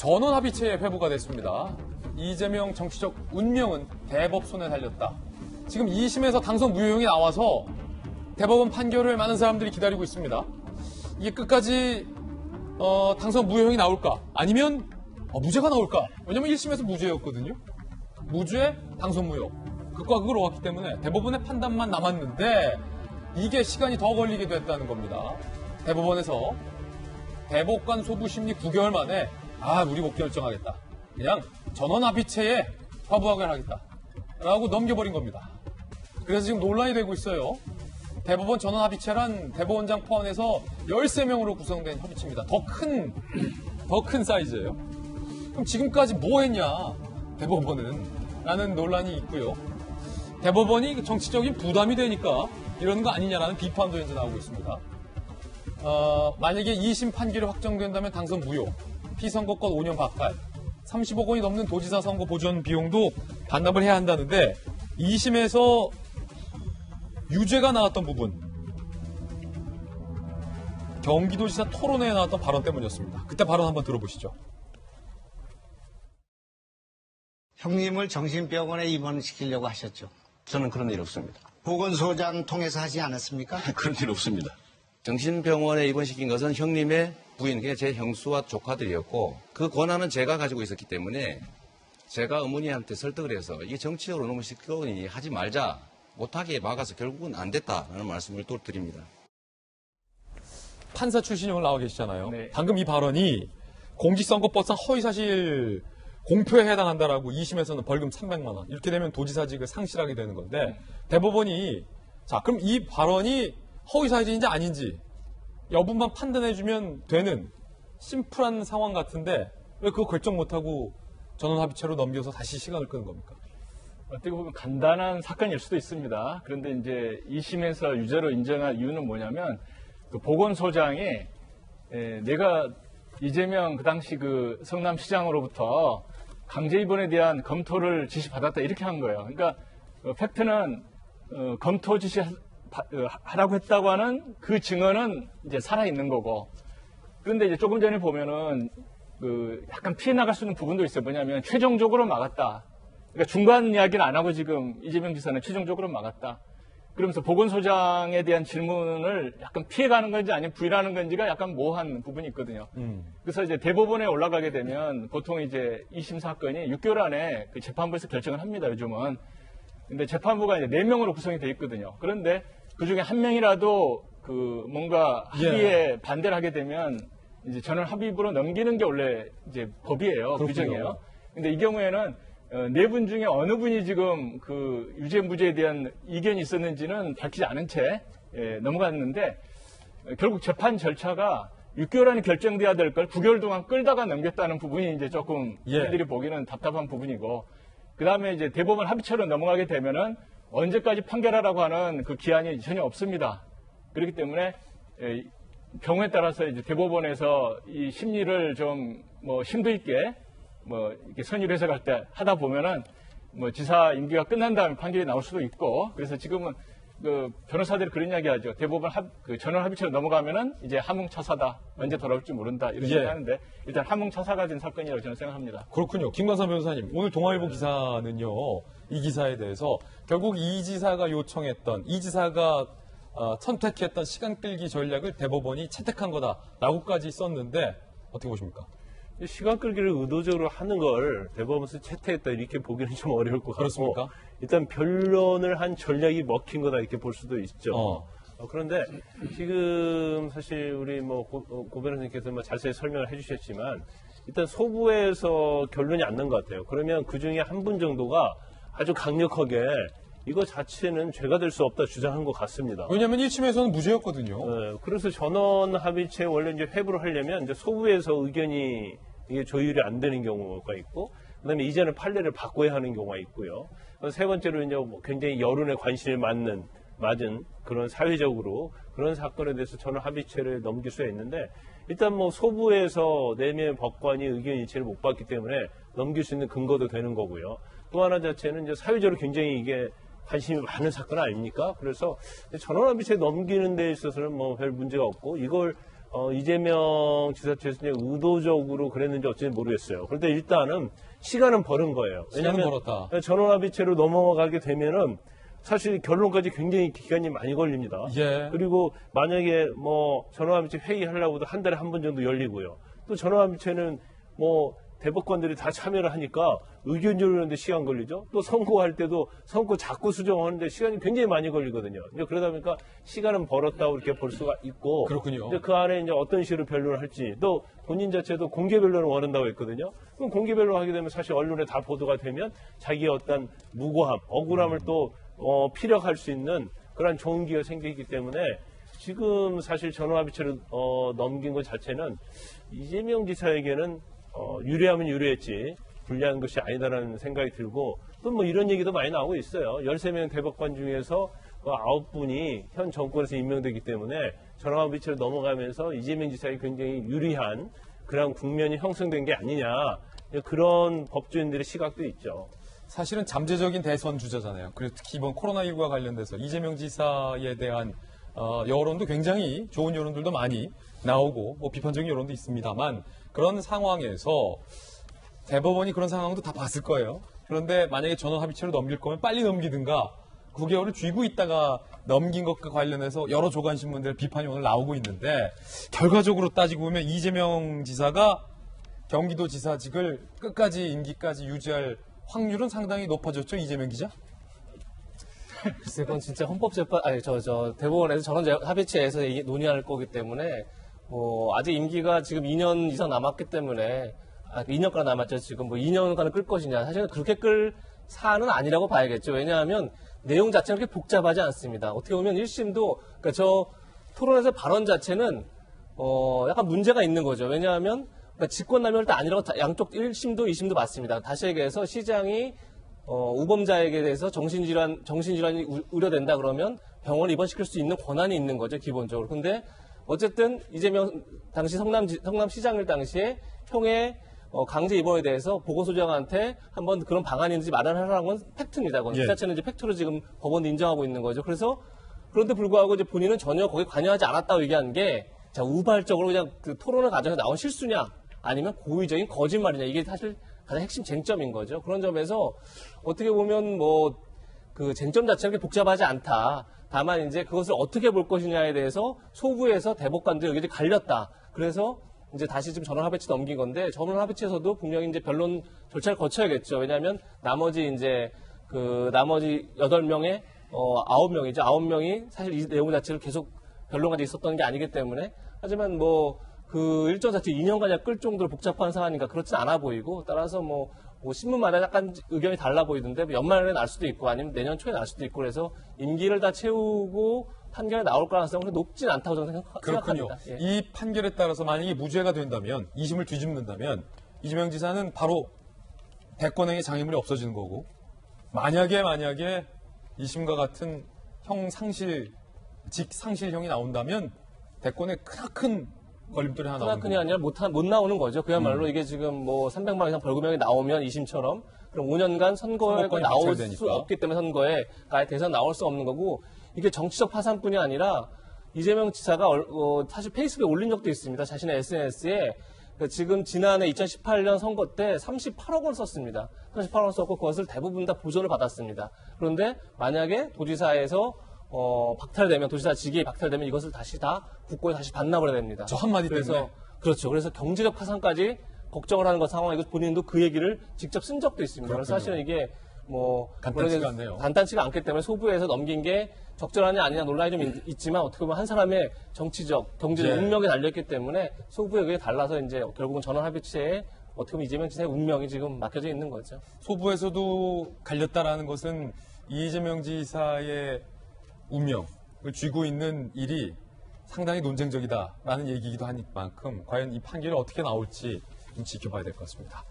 전원합의체의 회부가 됐습니다. 이재명 정치적 운명은 대법 손에 달렸다. 지금 2심에서 당선 무효형이 나와서 대법원 판결을 많은 사람들이 기다리고 있습니다. 이게 끝까지 당선 무효형이 나올까? 아니면 무죄가 나올까? 왜냐면 1심에서 무죄였거든요. 무죄, 당선 무효. 극과 극을 오갔기 때문에 대법원의 판단만 남았는데 이게 시간이 더 걸리게 됐다는 겁니다. 대법원에서 대법관 소부 심리 9개월 만에 우리 못 결정하겠다. 그냥 전원합의체에 화부하게 하겠다. 라고 넘겨버린 겁니다. 그래서 지금 논란이 되고 있어요. 대법원 전원합의체란 대법원장 포함해서 13명으로 구성된 협의체입니다. 더 큰 사이즈예요. 그럼 지금까지 뭐 했냐, 대법원은? 라는 논란이 있고요. 대법원이 정치적인 부담이 되니까 이러는 거 아니냐라는 비판도 현재 나오고 있습니다. 만약에 2심 판결이 확정된다면 당선 무효, 피선거권 5년 박탈, 30억 원이 넘는 도지사 선거 보전 비용도 반납을 해야 한다는데 2심에서 유죄가 나왔던 부분, 경기도지사 토론회에 나왔던 발언 때문이었습니다. 그때 발언 한번 들어보시죠. 형님을 정신병원에 입원시키려고 하셨죠? 저는 그런 일 없습니다. 보건소장 통해서 하지 않았습니까? 그런 일 없습니다. 정신병원에 입원시킨 것은 형님의 부인, 그게 제 형수와 조카들이었고 그 권한은 제가 가지고 있었기 때문에 제가 어머니한테 설득을 해서 이게 정치적으로 너무 시끄러우니 하지 말자, 못하게 막아서 결국은 안 됐다라는 말씀을 또 드립니다. 판사 출신형을 나와 계시잖아요. 네. 방금 이 발언이 공직선거법상 허위사실 공표에 해당한다라고 2심에서는 벌금 300만 원. 이렇게 되면 도지사직을 상실하게 되는 건데 대법원이 그럼 이 발언이 허위사실인지 아닌지 여부만 판단해주면 되는 심플한 상황 같은데 왜 그거 결정 못하고 전원합의체로 넘겨서 다시 시간을 끄는 겁니까? 어떻게 보면 간단한 사건일 수도 있습니다. 그런데 이제 2심에서 유죄로 인정한 이유는 뭐냐면 그 보건소장이 내가 이재명 그 당시 그 성남시장으로부터 강제 입원에 대한 검토를 지시받았다 이렇게 한 거예요. 그러니까 팩트는 검토 지시하라고 했다고 하는 그 증언은 이제 살아 있는 거고. 그런데 이제 조금 전에 보면은 그 약간 피해 나갈 수 있는 부분도 있어요. 뭐냐면 최종적으로 막았다. 그러니까 중간 이야기를 안 하고 지금 이재명 지사는 최종적으로 막았다. 그러면서 보건소장에 대한 질문을 약간 피해가는 건지 아니면 부인하는 건지가 약간 모호한 부분이 있거든요. 그래서 이제 대법원에 올라가게 되면 보통 이제 2심 사건이 6개월 안에 그 재판부에서 결정을 합니다, 요즘은. 근데 재판부가 이제 4명으로 구성이 돼 있거든요. 그런데 그 중에 한 명이라도 그 뭔가 합의에 반대를 하게 되면 이제 전원 합의부로 넘기는 게 원래 이제 법이에요, 그렇군요. 규정이에요. 근데 이 경우에는 4분 중에 어느 분이 지금 그 유죄 무죄에 대한 이견이 있었는지는 밝히지 않은 채 넘어갔는데 결국 재판 절차가 6개월 안에 결정돼야 될 걸 9개월 동안 끌다가 넘겼다는 부분이 이제 조금 저희들이 보기는 답답한 부분이고, 그 다음에 이제 대법원 합의체로 넘어가게 되면은 언제까지 판결하라고 하는 그 기한이 전혀 없습니다. 그렇기 때문에 경우에 따라서 이제 대법원에서 이 심리를 좀 뭐 심도 있게 이렇게 선의를 해석할 때 하다 보면은 지사 임기가 끝난 다음에 판결이 나올 수도 있고, 그래서 지금은 그 변호사들이 그런 이야기 하죠. 대법원 전원 합의체로 넘어가면은 이제 함흥차사다. 언제 돌아올지 모른다. 이런 얘기 하는데 일단 함흥차사가 된 사건이라고 저는 생각합니다. 그렇군요. 김광삼 변호사님, 오늘 동아일보 기사는요, 이 기사에 대해서 결국 이 지사가 요청했던, 이 지사가 선택했던 시간 끌기 전략을 대법원이 채택한 거다라고까지 썼는데 어떻게 보십니까? 시간 끌기를 의도적으로 하는 걸 대법원에서 채택했다 이렇게 보기는 좀 어려울 것 같고, 그렇습니까? 일단 변론을 한 전략이 먹힌 거다 이렇게 볼 수도 있죠. 그런데 지금 사실 우리 고 변호사님께서 자세히 설명을 해주셨지만 일단 소부에서 결론이 안 난 것 같아요. 그러면 그 중에 한 분 정도가 아주 강력하게 이거 자체는 죄가 될 수 없다 주장한 것 같습니다. 왜냐하면 1심에서는 무죄였거든요. 그래서 전원 합의체 원래 이제 회부를 하려면 이제 소부에서 의견이 이게 조율이 안 되는 경우가 있고, 그다음에 이전에 판례를 바꿔야 하는 경우가 있고요. 세 번째로 이제 굉장히 여론의 관심을 맞은 그런 사회적으로 그런 사건에 대해서 전원 합의체를 넘길 수가 있는데, 일단 소부에서 4명의 법관이 의견 일치를 못 받기 때문에 넘길 수 있는 근거도 되는 거고요. 또 하나 자체는 이제 사회적으로 굉장히 이게 관심이 많은 사건 아닙니까? 그래서 전원합의체 넘기는 데 있어서는 별 문제가 없고, 이걸 이재명 지사 측에서 이제 의도적으로 그랬는지 어찌는지 모르겠어요. 그런데 일단은 시간은 벌은 거예요. 시간은 왜냐하면 벌었다. 전원합의체로 넘어가게 되면은 사실 결론까지 굉장히 기간이 많이 걸립니다. 예. 그리고 만약에 뭐 전원합의체 회의하려고도 한 달에 한 번 정도 열리고요. 또 전원합의체는 뭐 대법관들이 다 참여를 하니까 의견 조율하는데 시간 걸리죠. 또 선고할 때도 선고 자꾸 수정하는데 시간이 굉장히 많이 걸리거든요. 이제 그러다 보니까 시간은 벌었다고 이렇게 볼 수가 있고. 그렇군요. 이제 그 안에 이제 어떤 식으로 변론을 할지 또 본인 자체도 공개 변론을 원한다고 했거든요. 그럼 공개 변론 하게 되면 사실 언론에 다 보도가 되면 자기의 어떤 무고함, 억울함을 또 피력할 수 있는 그런 좋은 기회가 생기기 때문에 지금 사실 전원합의체를 넘긴 것 자체는 이재명 지사에게는 유리하면 유리했지 불리한 것이 아니다라는 생각이 들고 또 뭐 이런 얘기도 많이 나오고 있어요. 13명 대법관 중에서 9분이 현 정권에서 임명되기 때문에 전원합의체로 넘어가면서 이재명 지사에 굉장히 유리한 그런 국면이 형성된 게 아니냐 그런 법조인들의 시각도 있죠. 사실은 잠재적인 대선 주자잖아요. 그리고 특히 이번 코로나19와 관련돼서 이재명 지사에 대한 여론도 굉장히 좋은 여론들도 많이 나오고 뭐 비판적인 여론도 있습니다만 그런 상황에서 대법원이 그런 상황도 다 봤을 거예요. 그런데 만약에 전원합의체로 넘길 거면 빨리 넘기든가 9개월을 쥐고 있다가 넘긴 것과 관련해서 여러 조간신문들 비판이 오늘 나오고 있는데 결과적으로 따지고 보면 이재명 지사가 경기도지사직을 끝까지 임기까지 유지할 확률은 상당히 높아졌죠, 이재명 기자? 글쎄, 그건 진짜 대법원에서 전원합의체에서 논의할 거기 때문에, 아직 임기가 지금 2년 이상 남았기 때문에, 2년간 남았죠, 지금 2년간을 끌 것이냐. 사실은 그렇게 끌 사안은 아니라고 봐야겠죠. 왜냐하면 내용 자체는 그렇게 복잡하지 않습니다. 어떻게 보면 1심도, 그러니까 저 토론에서 발언 자체는, 약간 문제가 있는 거죠. 왜냐하면, 그러니까 직권남용을 다 아니라고 양쪽 1심도 2심도 맞습니다. 다시 얘기해서 시장이 우범자에게 대해서 정신질환이 우려된다 그러면 병원을 입원시킬 수 있는 권한이 있는 거죠, 기본적으로. 근데 어쨌든 이재명 당시 성남시장일 당시에 형의 강제 입원에 대해서 보건소장한테 한번 그런 방안이 있는지 마련하라는 건 팩트입니다. 그건 그 자체는 이제 팩트로 지금 법원도 인정하고 있는 거죠. 그래서 그런데 불구하고 이제 본인은 전혀 거기에 관여하지 않았다고 얘기한 게 자, 우발적으로 그냥 그 토론을 과정에서 나온 실수냐 아니면 고의적인 거짓말이냐 이게 사실 가장 핵심 쟁점인 거죠. 그런 점에서 어떻게 보면 그 쟁점 자체가 그렇게 복잡하지 않다. 다만 이제 그것을 어떻게 볼 것이냐에 대해서 소부에서 대법관들이 여기를 갈렸다. 그래서 이제 다시 좀 전원합의체 넘긴 건데 전원합의체에서도 분명히 이제 변론 절차를 거쳐야겠죠. 왜냐하면 나머지 8명의 9명이죠. 9명이 사실 이 내용 자체를 계속 변론까지 있었던 게 아니기 때문에 하지만 그 일정 자체 2년간이나 끌 정도로 복잡한 사안이니까 그렇진 않아 보이고 따라서 신문마다 약간 의견이 달라 보이던데 연말에 날 수도 있고 아니면 내년 초에 날 수도 있고 그래서 임기를 다 채우고 판결이 나올 가능성은 높진 않다고 저는 그렇군요. 생각합니다. 예. 이 판결에 따라서 만약에 무죄가 된다면 2심을 뒤집는다면 이재명 지사는 바로 대권행위 장애물이 없어지는 거고 만약에 2심과 같은 직상실형이 나온다면 대권에 크나큰 걸림돌이 하나 나오는 크나큰이 아니라 못 나오는 거죠. 그야말로 이게 지금 300만 원 이상 벌금형이 나오면 2심처럼 그럼 5년간 선거에 선거권이 나올 박탈되니까. 수 없기 때문에 선거에 대선 나올 수 없는 거고 이게 정치적 파산뿐이 아니라 이재명 지사가 사실 페이스북에 올린 적도 있습니다. 자신의 SNS에 지금 지난해 2018년 선거 때 38억 원 썼습니다. 38억 원 썼고 그것을 대부분 다 보전을 받았습니다. 그런데 만약에 도지사에서 박탈되면 도지사직이 박탈되면 이것을 다시 다 국고에 다시 반납을 해야 됩니다. 저 한마디 그래서 때문에? 그렇죠. 그래서 경제적 파산까지 걱정을 하는 상황이고 본인도 그 얘기를 직접 쓴 적도 있습니다. 그래서 사실은 이게 간단치가 않네요. 간단치가 않기 때문에 소부에서 넘긴 게 적절하냐 아니냐 논란이 좀 있지만 어떻게 보면 한 사람의 정치적, 경제적 운명이 달렸기 때문에 소부에 의해 달라서 이제 결국은 전원합의체에 어떻게 보면 이재명 지사의 운명이 지금 막혀져 있는 거죠. 소부에서도 갈렸다라는 것은 이재명 지사의 운명을 쥐고 있는 일이 상당히 논쟁적이다라는 얘기이기도 한 만큼 과연 이 판결이 어떻게 나올지 좀 지켜봐야 될 것 같습니다.